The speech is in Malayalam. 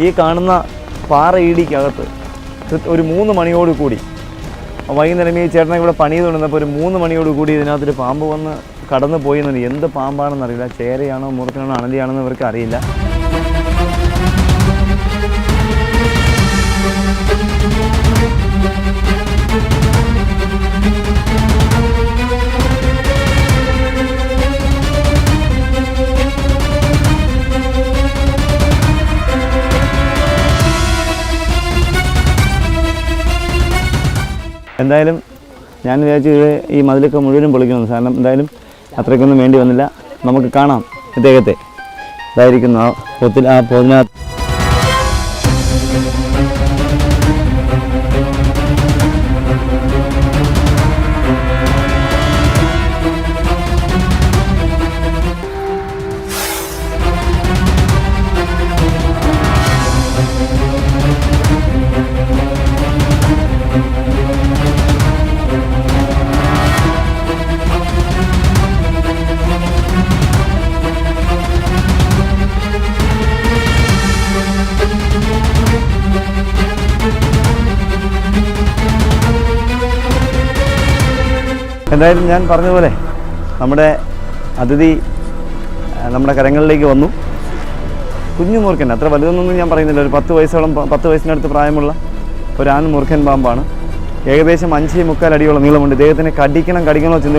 ഈ കാണുന്ന പാറ ഇടിക്കകത്ത് ഒരു 3 മണിയോട് കൂടി വൈകുന്നേരം ഈ ചേട്ടനെ ഇവിടെ പണി തുടങ്ങുന്നപ്പോൾ ഒരു 3 മണിയോട് കൂടി ഇതിനകത്തൊരു പാമ്പ് വന്ന് കടന്നു പോയി എന്നുണ്ട്. എന്ത് പാമ്പാണെന്നറിയില്ല, ചേരയാണോ മൂർഖനാണോ അണലിയാണെന്ന് ഇവർക്ക് അറിയില്ല. എന്തായാലും ഞാൻ വിചാരിച്ചു ഇത് ഈ മതിലൊക്കെ മുഴുവനും പൊളിക്കുന്നു. കാരണം എന്തായാലും അത്രയ്ക്കൊന്നും വേണ്ടി വന്നില്ല. നമുക്ക് കാണാം ഇദ്ദേഹത്തെ. ഇതായിരിക്കുന്നു ആ പൊതിനകത്ത്. എന്തായാലും ഞാൻ പറഞ്ഞതുപോലെ നമ്മുടെ അതിഥി നമ്മുടെ കരങ്ങളിലേക്ക് വന്നു. കുഞ്ഞു മൂർഖൻ, അത്ര വലുതൊന്നും ഞാൻ പറയുന്നില്ല, ഒരു 10 വയസ്സിനടുത്ത് പ്രായമുള്ള ഒരു ആൺ മൂർഖൻ പാമ്പാണ്. ഏകദേശം 5.25 അടിയോളം നീളമുണ്ട്. ഇദ്ദേഹത്തിനെ കടിക്കണോ ചിന്ത.